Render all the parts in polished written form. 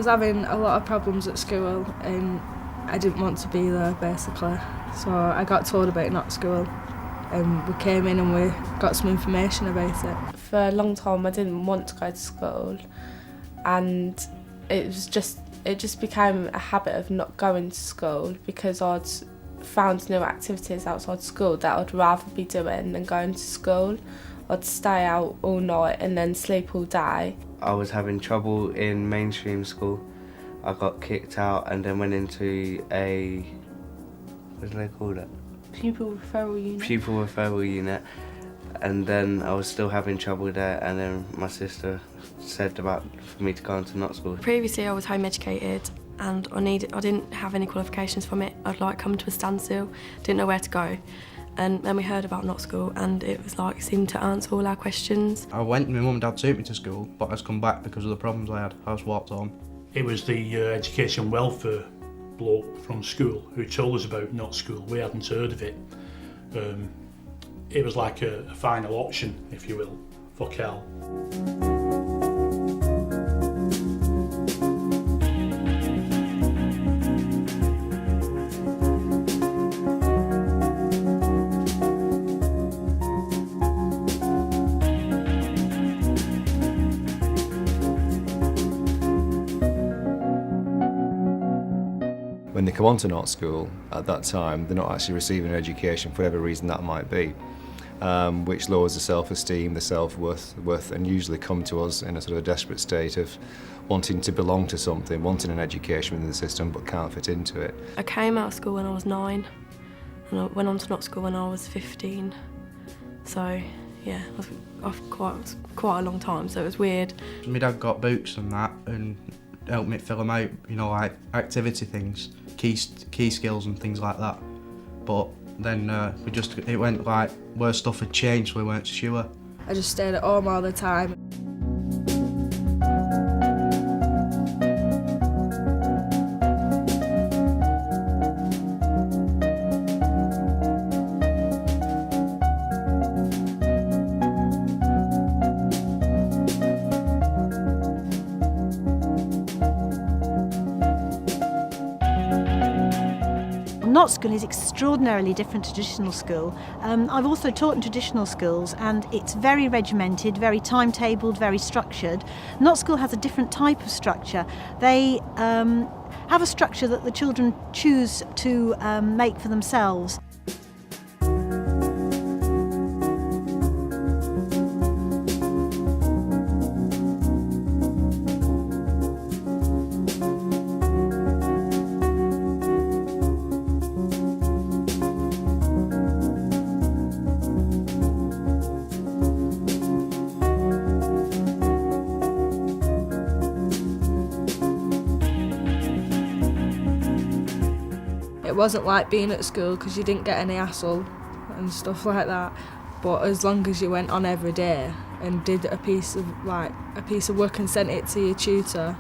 was having a lot of problems at school and I didn't want to be there basically. So I got told about Notschool and we came in and we got some information about it. For a long time I didn't want to go to school, and it just became a habit of not going to school because I'd found new activities outside school that I'd rather be doing than going to school. I'd stay out all night and then sleep all day. I was having trouble in mainstream school. I got kicked out and then went into a, what do they call it? Pupil referral unit. Pupil referral unit. And then I was still having trouble there, and then my sister said for me to go into Notschool. Previously I was home educated and I didn't have any qualifications from it. I'd come to a standstill, didn't know where to go. And then we heard about Notschool and it was it seemed to answer all our questions. I went and my mum and dad took me to school, but I was come back because of the problems I had. I was walked home. It was the education welfare bloke from school who told us about Notschool. We hadn't heard of it. It was like a final option, if you will, for Cal. When they come onto Notschool at that time, they're not actually receiving an education for whatever reason that might be, which lowers the self-esteem, the self-worth, and usually come to us in a sort of desperate state of wanting to belong to something, wanting an education within the system but can't fit into it. I came out of school when I was 9 and I went on to Notschool when I was 15. So yeah, I was off quite a long time, so it was weird. My dad got books and that and helped me fill them out, like activity things, key skills and things like that. But then it went where stuff had changed, we weren't sure. I just stayed at home all the time. Notschool is extraordinarily different to traditional school. I've also taught in traditional schools and it's very regimented, very timetabled, very structured. Notschool has a different type of structure. They have a structure that the children choose to make for themselves. It wasn't like being at school because you didn't get any hassle and stuff like that. But as long as you went on every day and did a piece of work and sent it to your tutor,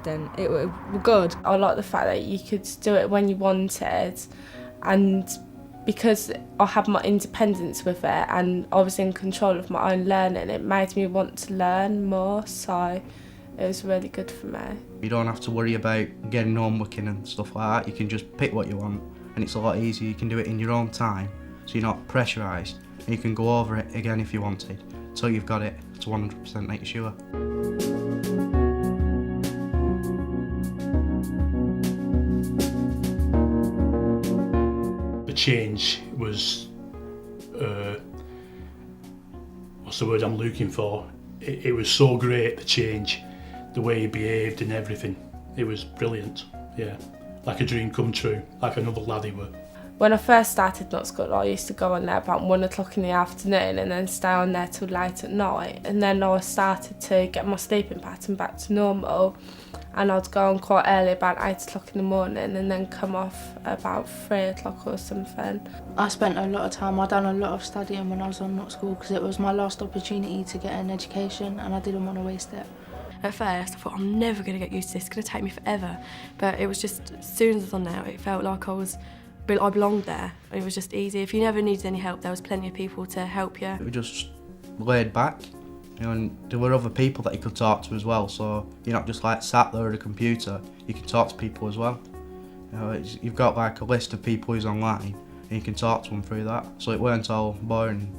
then it was good. I like the fact that you could do it when you wanted, and because I had my independence with it and I was in control of my own learning, it made me want to learn more, so it was really good for me. You don't have to worry about getting homework in and stuff like that. You can just pick what you want and it's a lot easier. You can do it in your own time, so you're not pressurised. And you can go over it again if you wanted, so you've got it to 100% make sure. The change was, what's the word I'm looking for? It was so great, the change, the way he behaved and everything. It was brilliant, yeah. Like a dream come true, like another lad he were. When I first started Notschool, I used to go on there about 1 o'clock in the afternoon and then stay on there till late at night. And then I started to get my sleeping pattern back to normal, and I'd go on quite early, about 8 o'clock in the morning, and then come off about 3 o'clock or something. I spent a lot of time, I done a lot of studying when I was on Notschool because it was my last opportunity to get an education and I didn't want to waste it. At first I thought, I'm never going to get used to this, it's going to take me forever. But it was just, as soon as I was on there, it felt like I belonged there. It was just easy. If you never needed any help, there was plenty of people to help you. We just laid back You know, and there were other people that you could talk to as well, so you're not just like sat there at a computer, you can talk to people as well. You know, you've got like a list of people who's online and you can talk to them through that, so it weren't all boring.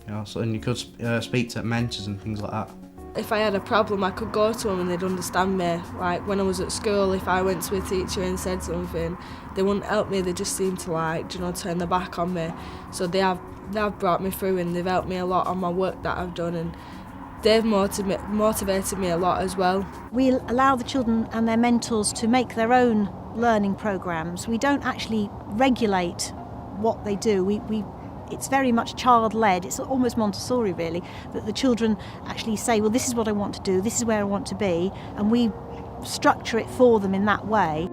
You know, so, and you could speak to mentors and things like that. If I had a problem, I could go to them and they'd understand me. Like when I was at school, if I went to a teacher and said something, they wouldn't help me, they just seemed to like, you know, turn their back on me. So they have brought me through and they've helped me a lot on my work that I've done, and they've motivated me a lot as well. We allow the children and their mentors to make their own learning programmes. We don't actually regulate what they do. It's very much child-led. It's almost Montessori, really, that the children actually say, well, this is what I want to do, this is where I want to be, and we structure it for them in that way.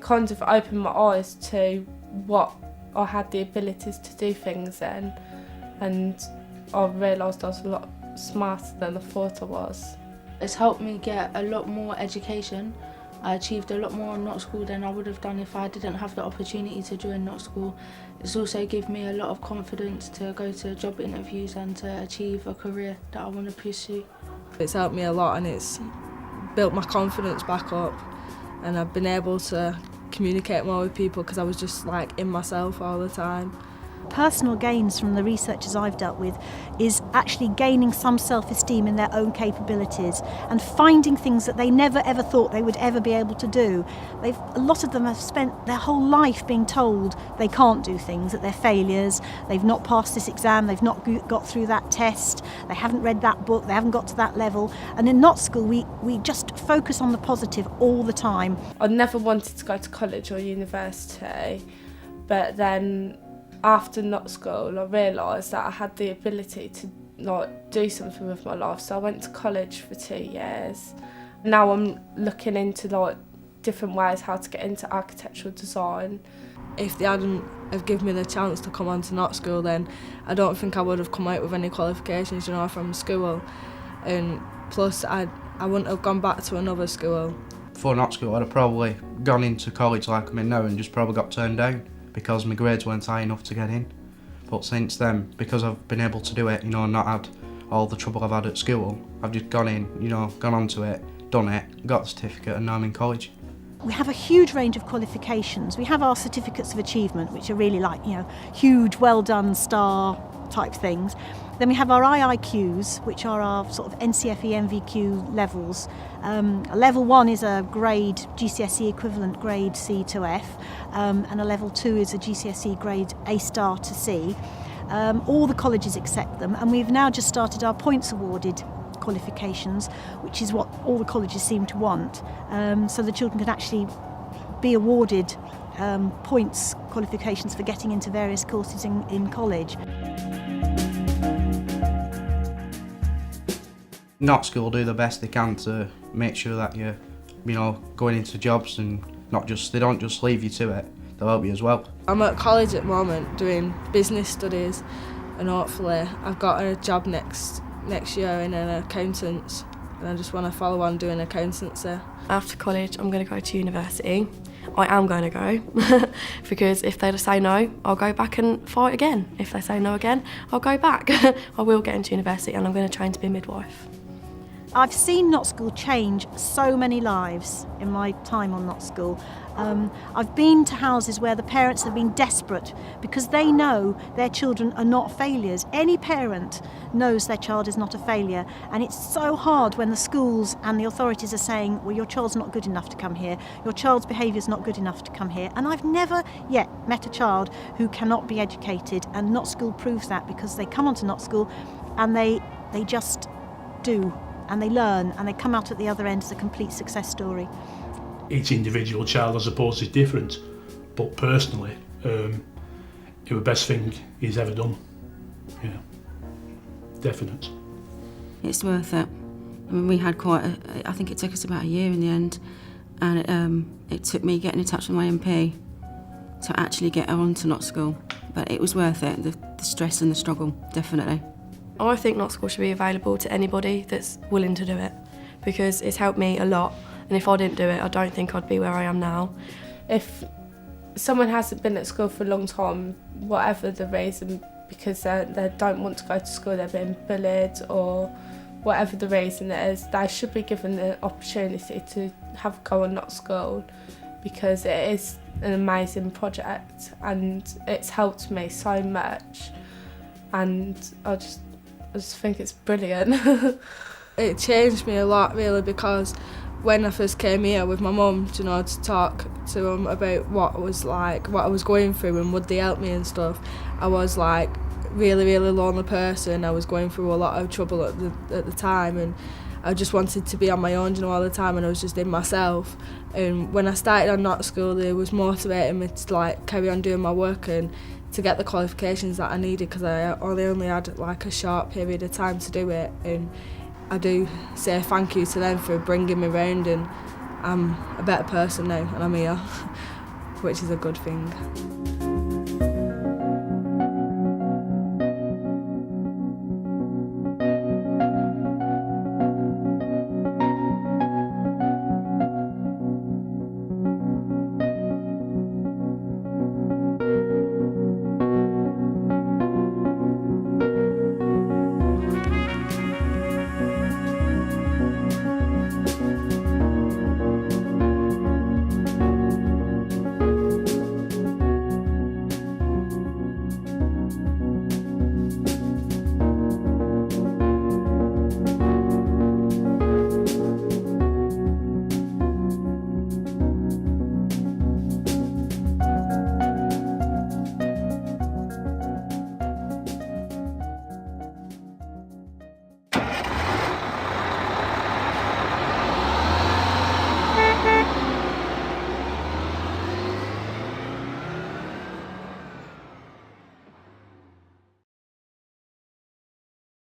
Kind of opened my eyes to what I had the abilities to do things in, and I realised I was a lot smarter than I thought I was. It's helped me get a lot more education. I achieved a lot more on Notschool than I would have done if I didn't have the opportunity to join Notschool. It's also given me a lot of confidence to go to job interviews and to achieve a career that I want to pursue. It's helped me a lot and it's built my confidence back up, and I've been able to communicate more with people because I was just like in myself all the time. Personal gains from the researchers I've dealt with is actually gaining some self-esteem in their own capabilities and finding things that they never ever thought they would ever be able to do. A lot of them have spent their whole life being told they can't do things, that they're failures, they've not passed this exam, they've not got through that test, they haven't read that book, they haven't got to that level. And in Notschool we just focus on the positive all the time. I never wanted to go to college or university, but then after Notschool I realised that I had the ability to do something with my life, so I went to college for 2 years. Now I'm looking into different ways how to get into architectural design. If they hadn't have given me the chance to come on to Notschool, then I don't think I would have come out with any qualifications, you know, from school. And plus I wouldn't have gone back to another school. Before Notschool I'd have probably gone into college like I'm in now and just probably got turned down because my grades weren't high enough to get in. But since then, because I've been able to do it, you know, and not had all the trouble I've had at school, I've just gone in, you know, gone onto it, done it, got the certificate, and now I'm in college. We have a huge range of qualifications. We have our certificates of achievement, which are really like, you know, huge, well done star type things. Then we have our IIQs, which are our sort of NCFE MVQ levels. Level 1 is a grade GCSE equivalent grade C to F, and a level 2 is a GCSE grade A star to C. All the colleges accept them, and we've now just started our points awarded qualifications, which is what all the colleges seem to want. So the children can actually be awarded points qualifications for getting into various courses in college. Notschool do the best they can to make sure that you're, you know, going into jobs and they don't just leave you to it, they'll help you as well. I'm at college at the moment doing business studies, and hopefully I've got a job next year in an accountants, and I just want to follow on doing accountancy. After college I'm going to go to university. I am going to go because if they say no, I'll go back and fight again. If they say no again, I'll go back. I will get into university and I'm going to train to be a midwife. I've seen Notschool change so many lives in my time on Notschool. I've been to houses where the parents have been desperate because they know their children are not failures. Any parent knows their child is not a failure, and it's so hard when the schools and the authorities are saying, well, your child's not good enough to come here, your child's behaviour's not good enough to come here. And I've never yet met a child who cannot be educated, and Notschool proves that, because they come onto Notschool and they just do. And they learn, and they come out at the other end as a complete success story. each individual child, I suppose, is different. But personally, it was the best thing he's ever done. Yeah, definite. It's worth it. I mean, we had I think it took us about a year in the end, and it took me getting in touch with my MP to actually get her onto Notschool. But it was worth it, the stress and the struggle, definitely. I think Notschool should be available to anybody that's willing to do it, because it's helped me a lot, and if I didn't do it, I don't think I'd be where I am now. If someone hasn't been at school for a long time, whatever the reason, because they don't want to go to school, they're being bullied or whatever the reason is, they should be given the opportunity to have a go on Notschool, because it is an amazing project and it's helped me so much, and I just think it's brilliant. It changed me a lot, really, because when I first came here with my mum, you know, to talk to them about what I was going through and would they help me and stuff, I was like really, really lonely person. I was going through a lot of trouble at the time, and I just wanted to be on my own, you know, all the time, and I was just in myself. And when I started on Notschool, it was motivating me to like carry on doing my work and to get the qualifications that I needed, because I only had like a short period of time to do it. And I do say thank you to them for bringing me round, and I'm a better person now and I'm here, which is a good thing.